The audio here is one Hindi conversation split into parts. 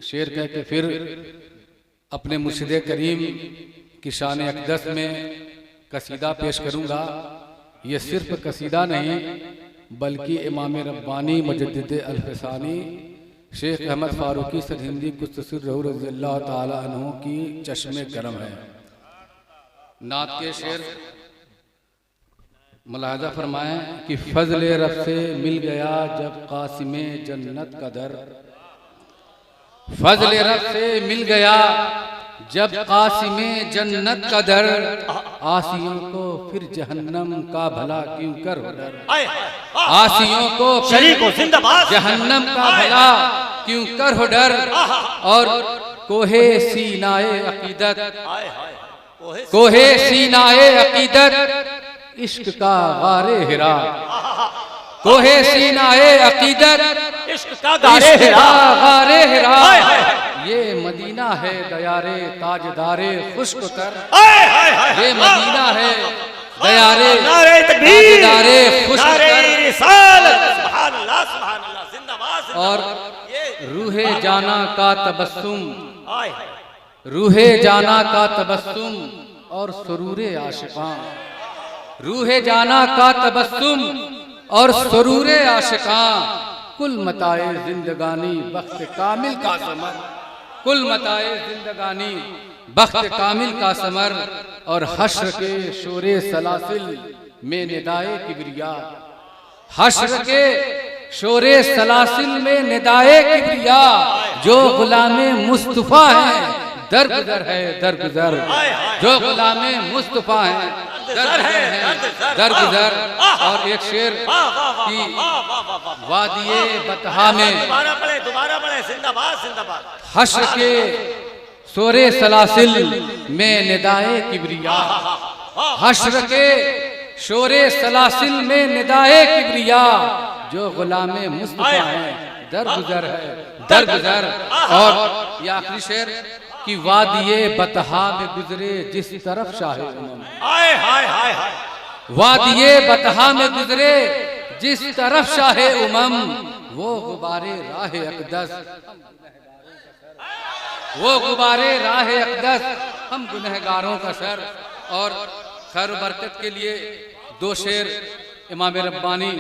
शेर कह के फिर अपने मुर्शिद करीम की शान अक़दस में कसीदा पेश करूँगा। ये सिर्फ कसीदा नहीं बल्कि इमाम रब्बानी मुजद्दिद अल-फ़सानी शेख अहमद फ़ारूकी सरहिंदी कुद्दस रज़ियल्लाहु ताला अन्हु की चश्मे करम है। नात के शेर मुलाहज़ा फरमाएं कि फ़ज़ल रब से मिल गया जब क़ासिमे जन्नत का दर, फ़ज़ल रब से मिल गया जब क़ासिमे जन्नत का दर, आसियों को फिर जहन्नम का भला क्यों कर हो डर, आसियों को जहन्नम का भला क्यों कर हो डर। और कोहे सीनाए अकीदत, कोहे सीनाए अकीदत इश्क का गारे हिरा, कोहे सीनाए अकीदत इश्क का गारे हिरा, ये मदीना है दयारे ताजदारे खुश्क तर, ये मदीना है दयारे ताजदारे खुश्क तर। और रूहे जाना का तबस्सुम, रूहे जाना का तबस्सुम और सुरूरे आशिकां, रूहे जाना का तबस्सुम और सुरूरे आशिकां, कुल मताए जिंदगानी बख्त कामिल का समर, कुल मताए जिंदगानी बख्त कामिल का समर। और हश्र के शोरे सलासिल में निदाए किबरिया, हश्र के शोरे सलासिल में निदाए किबरिया, जो गुलामे मुस्तफा है दरगुजर है दरगुजर, जो गुलामे मुस्तफा है दरगुजर। और एक शेर की वादिये बतहा में हश्र के सोरे सलासिल में निदाए किबरिया, हश्र के शोरे सलासिल में निदाए किबरिया, जो गुलामे मुस्तफा है दरगुजर है दरगुजर। और ये आखिरी शेर कि वादिये बतहा में गुजरे जिस तरफ शाहे उमम, वादिये बतहा में गुजरे जिस तरफ शाहे उमम, वो गुबारे राह अक़दस, वो गुबारे राह अक़दस हम गुनहगारों का सर। और खैर बरकत के लिए दो शेर इमाम रब्बानी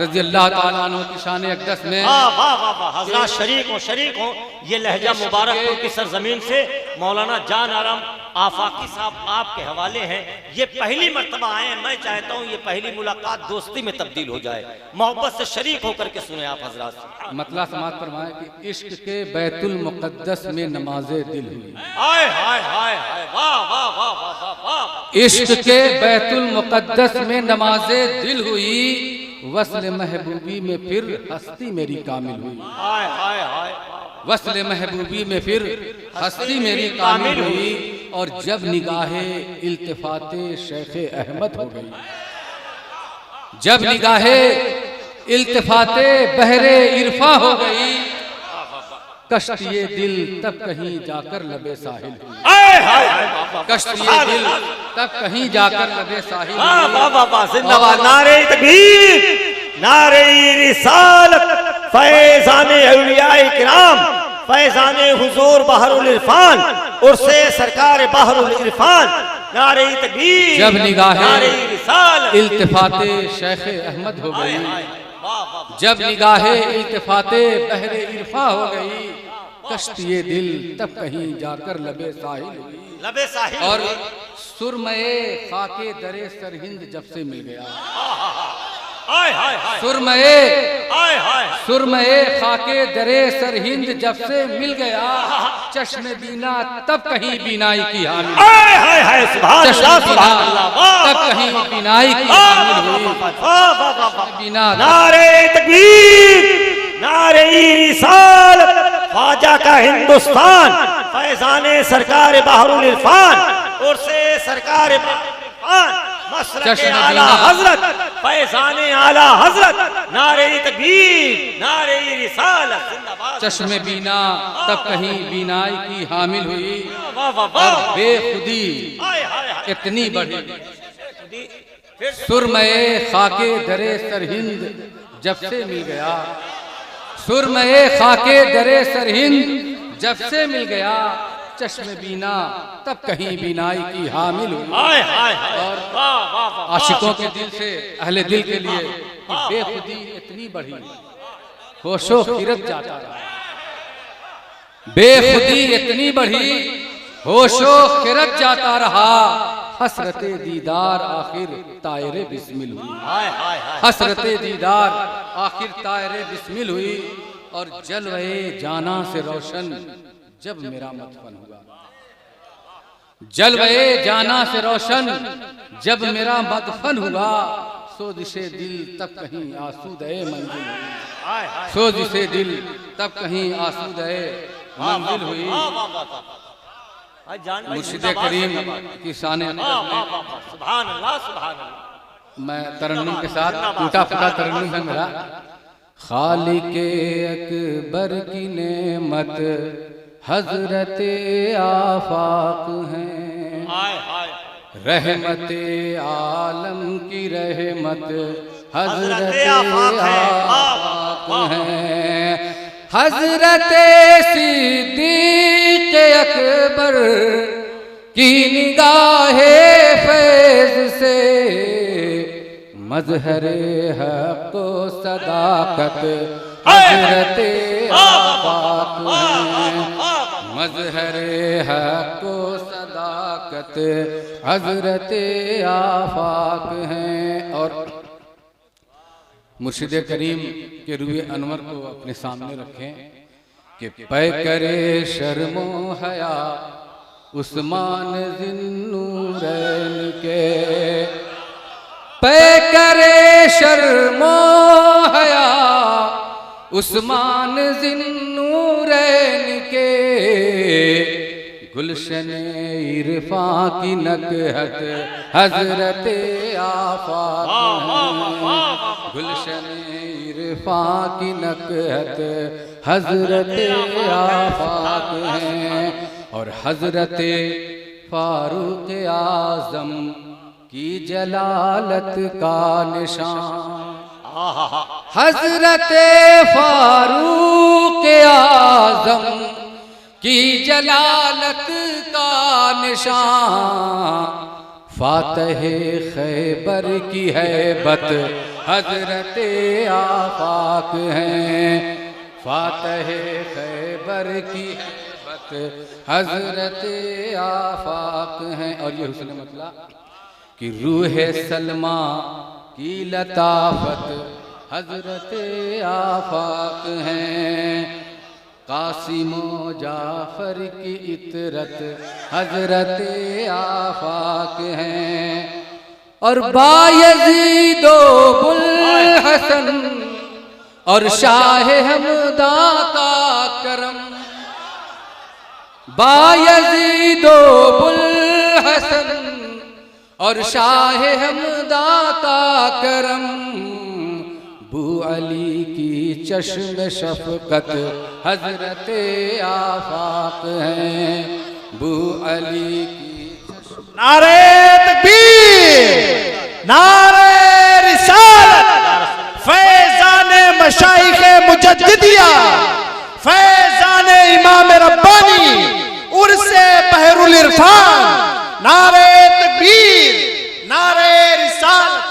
रज़ियल्लाहु ताला अन्हु की शान अक़दस में। हज़रात शरीक हो ये लहजा मुबारकपुर की सरजमीन से मौलाना जान आराम आफाकी साहब आपके हवाले हैं। ये पहली मर्तबा आए, मैं चाहता हूँ ये पहली मुलाकात दोस्ती में तब्दील हो जाए, मोहब्बत से शरीक होकर के सुने आप हज़रात। मतला समात फरमाए कि इश्क के बैतुल मुक़द्दस में नमाज़े दिल हुई, हाय हाय हाय हाय वाह वाह वाह वाह वाह, इश्क के बैतुल मुक़द्दस में नमाज़े दिल हुई, वस्ल महबूबी में फिर हस्ती मेरी कामिल हुई, हाय हाय हाय, वस्ल महबूबी में फिर हस्ती मेरी कामिल हुई। और जब निगाहे इल्तिफाते शेखे अहमद हो गई, जब निगाहे इल्तिफाते बहरे इरफा हो गई, कश्तिये दिल तब कहीं जाकर लबे साहिल हुई, कश्तिये दिल तब कहीं जाकर लबे साहिल हुई। जिंदाबाद नारे तकबीर, नारे रिसालत, फैज़ाने औलियाए किराम, फैज़ाने हुजूर बहरुल इरफान, उर्से सरकार बहरुल इरफान, नारे तकबीर। जब निगाहे नारे रिसालत इल्तिफाते शेखे अहमद हो गई, जब निगाहे इल्तिफाते बहरे इरफा हो गई, कश्तिये दिल तब कहीं जाकर लबे साहिल हुई, लबे साहिल। और सुरमए खाके दरे सरहिंद जब से मिल गया, सुरमए सुरमए खाके दरे सरहिंद जब से मिल गया, चश्मे बीना तब कहीं बीनाई की हामिल, चश्मे बीना तब कहीं बीनाई की हामिल हुई, बीना। नारे तकबीर, नारे रिसालत, ख्वाजा का हिंदुस्तान, फैज़ाने सरकार बहरुल इरफान, और से सरकार इरफान, मसरके आला हजरत, फैज़ाने आला हजरत, नारे तकबीर, नारे रिसालत, जिंदाबाद। चश्मे बीना तब कहीं बीनाई की हामिल हुई, और बेखुदी इतनी बढ़ी, सुरमए खाके दरे सरहिंद जब से मिल गया, सुरमए खाके दरे सरहिंद जब से मिल गया चश्मे बीना तब कहीं बीनाई की हामिल हुई। हाय हाय हाय और वाह वाह वाह आशिकों के दिल से अहले दिल के लिए कि बेखुदी इतनी बढ़ी होशो खिरत जाता रहा, बेखुदी इतनी बढ़ी होशो खिरत जाता रहा, हसरते दीदार आखिर तायरे बिस्मिल हुई। हाय हाय हाय हसरते दीदार आखिर तायरे बिस्मिल हुई। और जलवे जाना से रोशन जब मेरा मदफन हुआ, जलवे जाना से रोशन जब मेरा मदफन हुआ, सोजिशे दिल तब कहीं आसूदे मंजिल हुई। हाय हाय सोजिशे दिल तब कहीं आसूदे मंजिल हुई। मुर्शिद करीम की शान सुभान अल्लाह सुभान अल्लाह। मैं तरन्नुम के साथ टूटा फूटा तरन्नुम है मेरा। खालिके अकबर की नेमत हजरते आफाक हैं, हाय हाय रहमते आलम की रहमत हजरते हजरते आफाक आफाक हैं। हजरते सिद्दीक़ अकबर की निगाहे फैज़ से मज़हरे हक़ व सदाकत हजरते आफाक हैं। मज़हरे हक़ व सदाकत हजरते आफाक हैं। और मुर्शिद करीम के रूए अनवर को अपने सामने रखें कि पै करे शर्मो हया उस्मान ज़िन्नूरैन के, पै करे शर्मो हया उस्मान ज़िन्नूरैन के, गुलशन इरफा की नकहत हजरते आफाक हैं। गुलशन इरफा की नकहत हजरते आफाक हैं। और हजरते फारूक आज़म की जलालत का निशान, हजरते फारूक आज़म की जलालत का निशान, फातहे खैबर की हैबत हजरते आफाक हैं। फातहे खैबर की हैबत हजरते आफाक हैं। और ये हुस्न मतला कि रूह सलमा की लताफत हजरते आफाक हैं। कासिमो जाफर की इतरत हजरते आफाक हैं। और बायज़ीदो बुल हसन और शाह हमदा का करम, बायज़ीदो बुल हसन और शाह हमदा का करम, बू अली की चश्म शफकत हजरते आफाक हैं। बू अली की नारे तकबीर, नारे रिसालत, फैज़ाने मशाइखे मुजद्दिदिया, फैज़ाने इमाम रब्बानी, उर्से बहरुल इरफान, नारे तकबीर, नारे रिसालत।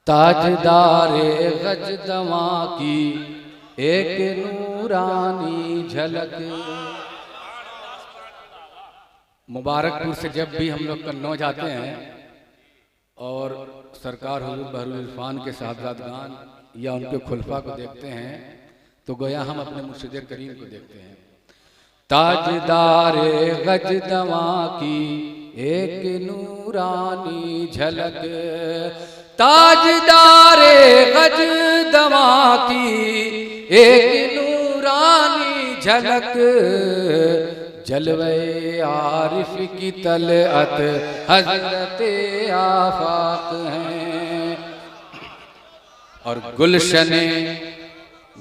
ताजदारे गजदवा की एक नूरानी झलक। मुबारकपुर से जब भी हम लोग कन्नौज जाते हैं और सरकार हुजूर बहरुल इरफान के साहबजादगान या उनके खुलफा को देखते हैं तो गोया हम अपने मुर्शिद करीम को देखते हैं। ताजदारे गजदवा की एक नूरानी झलक, ताजदारे गजदवा की एक नूरानी झलक, जलवे आरिफ की तलअत हजरते आफाक हैं। और गुलशने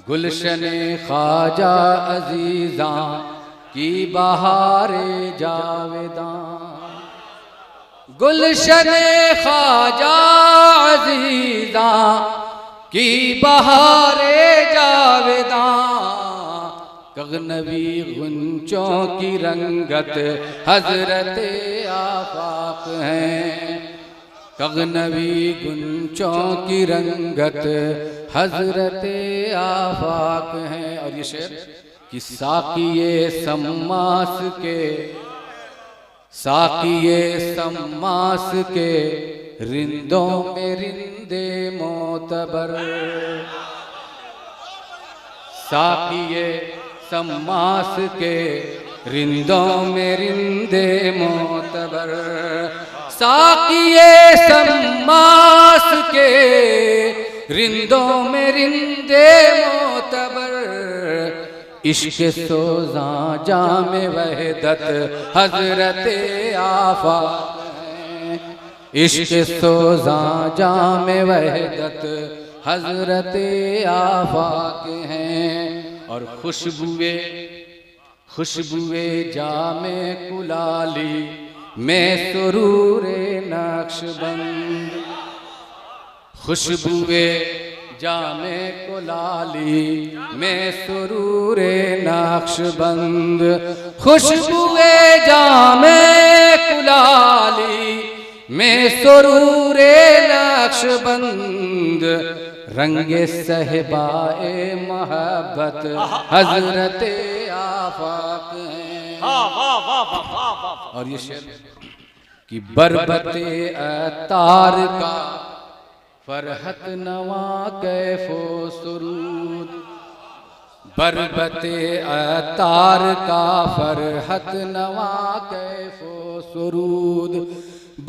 गुलशने ख्वाजा अजीज़ा की बहारे जावेदां, गुलशने ख्वाजा अजीज़ा की बहारे जावेदां, गगनवी गुंचों की रंगत हजरत आफाक हैं। गगनवी गुंचों की रंगत हजरत आफाक हैं। और ये शेर कि साकिये सम्मास के, साकिये सम्मास के रिंदों में रिंदे मोतबर, साकिये सम्मास के रिंदों में रिंदे मोतबर, साकिये सम्मास के रिंदों में रिंदे मोतबर, इश्क सोजा जामे वहदत हजरत आफाक हैं। इश्क सोजा जामे वहदत हजरत आफाक हैं। और खुशबुए खुशबुए जामे कुलाली में सुरूरे नक्शबंद, खुशबुए जामे कुलाली में सुरूरे नक्शबंद, खुशबुए जामे कुलाली में सुरूरे नक्शबंद, रंगे सहबाए मोहब्बत हजरत आफाक हैं। और ये शेर कि बरबते अतार का फरहत नवा कैफो सुरूद, बरबते अतार का फरहत नवा कैफो सुरूद,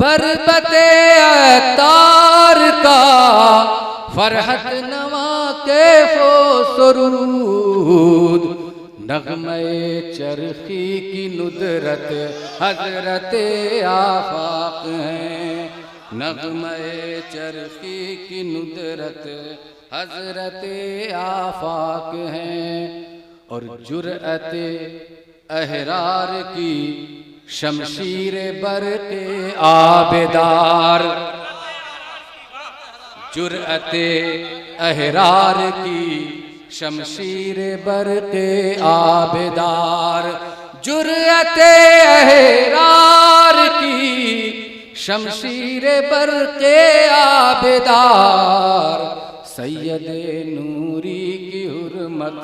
बरबते अतार का फरहत नवा कैफो सुरूद, नगमे चरखी की नुदरत हजरत आफाक हैं। नगमे चरखी की नुदरत हजरत आफाक हैं। और जुरअत अहरार की शमशीर बरक़े आबेदार, जुरअत अहरार की शमशीर बरक़े आबेदार, जुरअत अहरार की शमशीर बरक़े आबेदार, सैयद नूरी की हुर्मत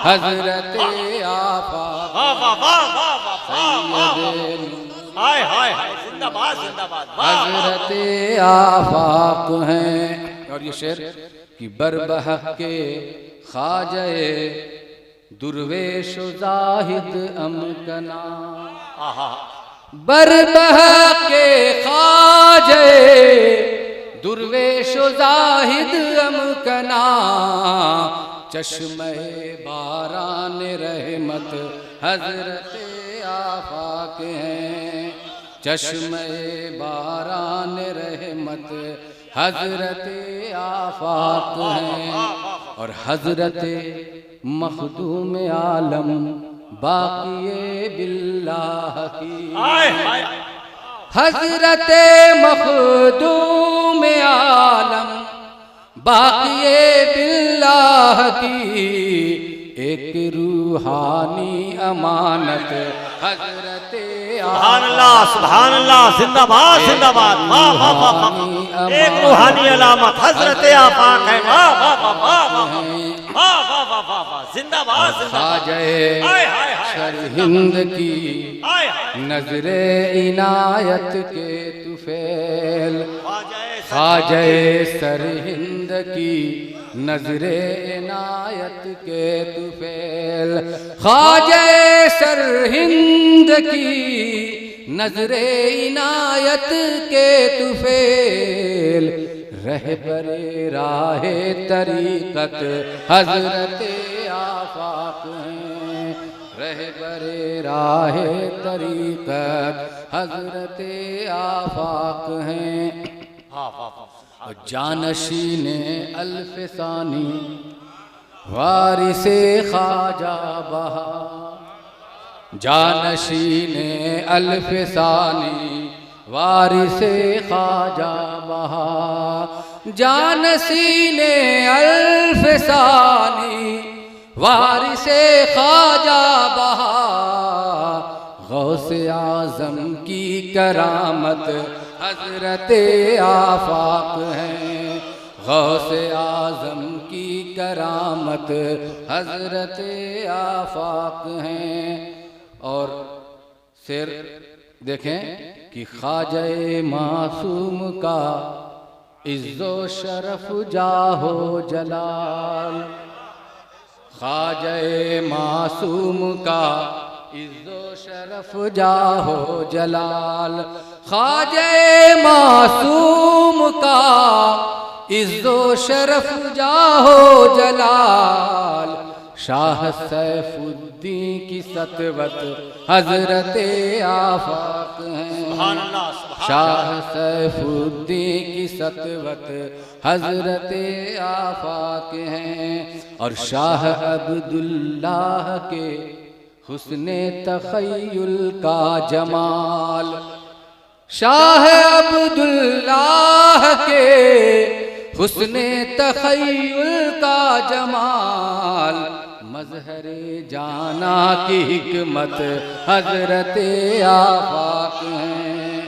हजरत आफाक, हजरत आफाक हैं। और ये शेर कि बरबहक के ख्वाजे दुर्वेश जाहिद अमकना, बरबहक के ख्वाजे दुर्वेश जाहिद अमकना, चश्मे बारान रहमत हजरत आफाक हैं। चश्मे बारान रहमत हजरत आफाक हैं। और हजरत मखदूम आलम बाक़िए बिल्लाह की, हजरत मखदूम आलम बाक़िए बिल्लाह की, एक रूहानी अमानत हजरत सुभान अल्लाह, सुभान अल्लाह, जिंदाबाद जिंदाबाद, वाह वाह वाह, एक रूहानी अलामत हजरत आफाक है। वाह वाह वाह वाह वाह वाह वाह, जिंदाबाद ख्वाजे सरहिंद की नजरे इनायत के तुफैल, ख्वाजे सरहिंद की नजरे इनायत के तुफैल, ख्वाजे सरहिंद की नजरे इनायत के तुफैल, रहबरे राहे तरीकत हजरत आफाक हैं। रहबरे राहे तरीकत हजरत आफाक हैं। और जानशीने अल्फसानी वारिसे ख्वाजा बहा, जानशीने अल्फसानी वारिसे ख्वाजा बहा, जानसीने अल्फ सानी वारिसे ख्वाजा बहा। गौसे आजम की करामत हजरत आफाक हैं, गौसे आजम की करामत हजरत आफाक हैं। और शेर देखें कि ख्वाजा मासूम का इज्जो शरफ जाहो जलाल, ख्वाजा मासूम का इज्जो शरफ जाहो जलाल, ख्वाजा मासूम का इज्जो शरफ जाहो जलाल। शाह सैफुद्दीन की सतवत हजरत आफाक हैं, शाह सैफुद्दीन की सतवत हजरत आफाक हैं। और शाह अब्दुल्लाह के हुस्ने तखय्युल का जमाल, शाह अब्दुल्लाह के हुस्ने तखय्युल का जमाल। मजहरे जाना की हिकमत हजरत आफाक हैं,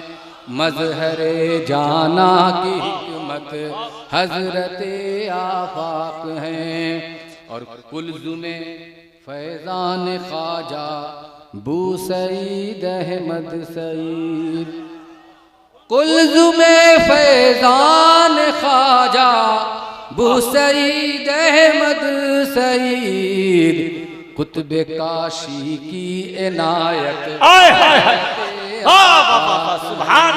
मजहरे जाना की हिकमत हजरत आफाक हैं। और कुल्ज़ुमे फैज़ान ख्वाजा बू सईद अहमद सईद, कुल्ज़ुमे फैज़ान ख्वाजा बू सईद अहमद सईद, कुतुबे काशी की इनायत। सुभान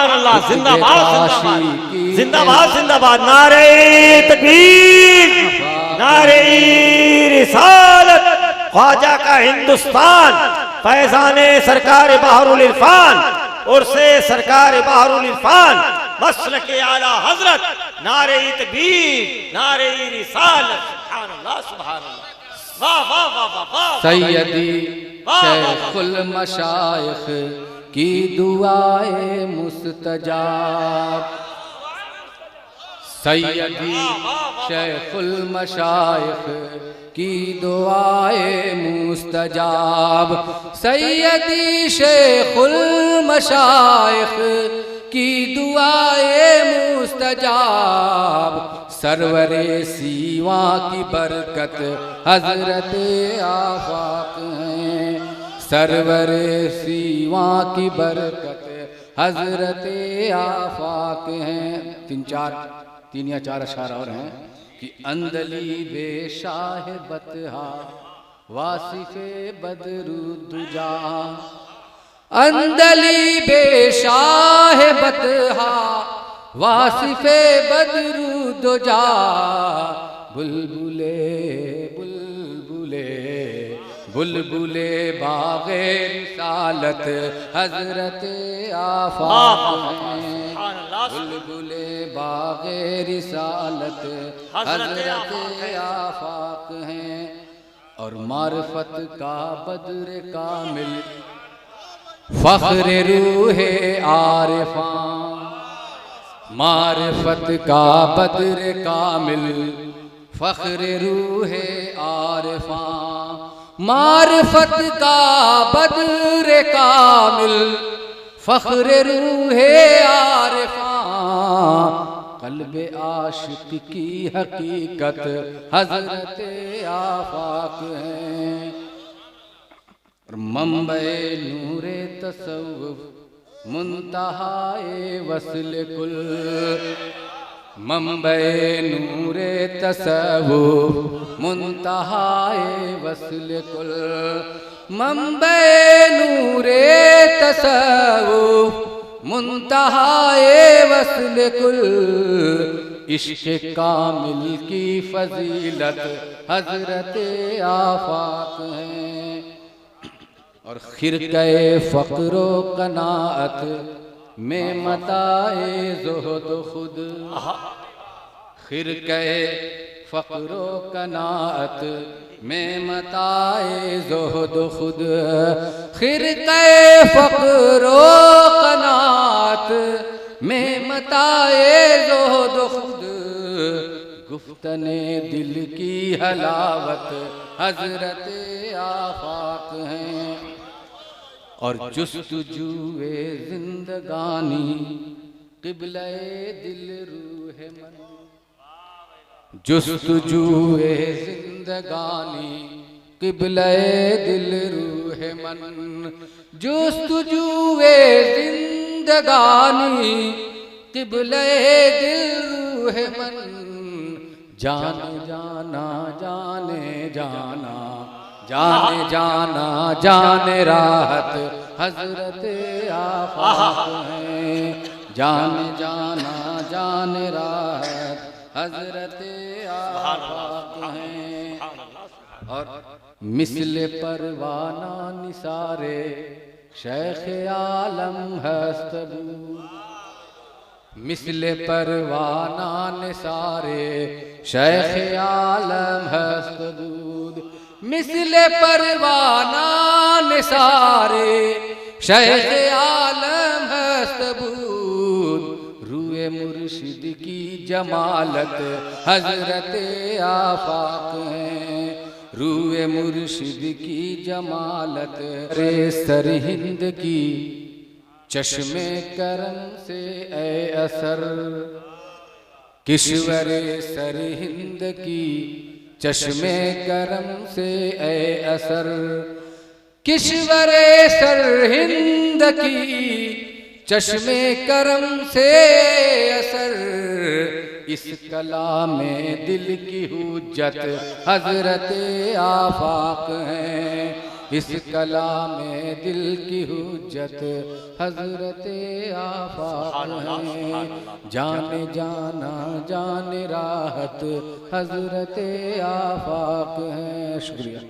अल्लाह, जिंदाबाद जिंदाबाद जिंदाबाद। नारे तकबीर, नारे रिसालत। ख्वाजा का हिंदुस्तान, फैज़ाने सरकार बहरुल इरफान और से सरकार बहरुल इरफान, मसलके आला हजरत। नारे तकबीर, नारे रिसालत। सुभान अल्लाह, सुभान अल्लाह। वाह वाह वाह वाह वाह। सैयदी शेखुल मशाइख की दुआए मुस्तजाब, सैयदी शेखुल मशाइख की दुआए मुस्तजाब, सैयदी शेखुल मशाइख की दुआए मुस्तजाब। सरवरे सीवा की बरकत हजरत आफाक हैं, सरवरे सीवा की बरकत हजरत आफाक हैं। तीन या चार अशार और हैं कि अंदली बेशाह बतहा वासिफे बदरुद्दुजा, अंदली बेशाह बतहा वासिफे बदरुद्दुजा। बुलबुले बुलबुले बुलबुले बागे रिसालत हजरत आफाक हैं, बुलबुले बागे रिसालत हजरत आफाक हैं। और मारिफत का बद्र कामिल फख्र रूहे आरिफान, मारिफत का बद्र कामिल फख्र रूहे आरिफान, मारिफत का बद्र कामिल फख्र रूहे आरिफान। कल्बे आशिक की हकीकत हजरत आफाक हैं। मंबे नूरे तसव्वुफ मुंतहाए वस्ल कुल, मंबे नूरे तसव्वुफ मुंतहाए वस्ल कुल, मंबे नूरे तसव्वुफ मुंतहाए वस्ल कुल। इश्क़ कामिल की फजीलत हजरत आफाक हैं। और खिरक़े फ़क़्रो कनाअत में मताए ज़ुहद खुद, खिरक़े फ़क़्रो कनाअत में मताए ज़ुहद खुद, खिरक़े फ़क़्रो कनाअत में मताए ज़ोहद खुद, गुफ्तने दिल की हलावत हजरत आफाक हैं। और जुस्तजुए जिंदगानी क़िबले दिल रूह मन, जुस्तजुए जिंदगानी क़िबले दिल रूह मन, जुस्तजुए जिंदगानी क़िबले दिल रूह मन। जाने जाना जाने जाना जाने जाना जाने राहत हजरत आफाक हैं। जाने जाना जाने राहत हजरत आफाक हैं। और मिसले परवाना निसारे शेख आलम हस्तबूर, मिसले परवाना निसारे शेख आलम हस्तबूद, मिसले परवाना निसारे शेख आलम हस्तबूद। रूए मुर्शिद की जमालत हजरत आफाक हैं। रूए मुर्शिद की जमालत रे सरहिंद की चश्मे करम से ए असर, किश्वरे सरहिंद की चश्मे करम से ए असर, किश्वरे सरहिंद की चश्मे करम से असर। इस कलाम में दिल की हुज्जत हजरत आफाक हैं। इस कलाम में दिल की हुज्जत हजरत आफाक हैं। जाने जाना जाने राहत हजरत आफाक हैं। शुक्रिया।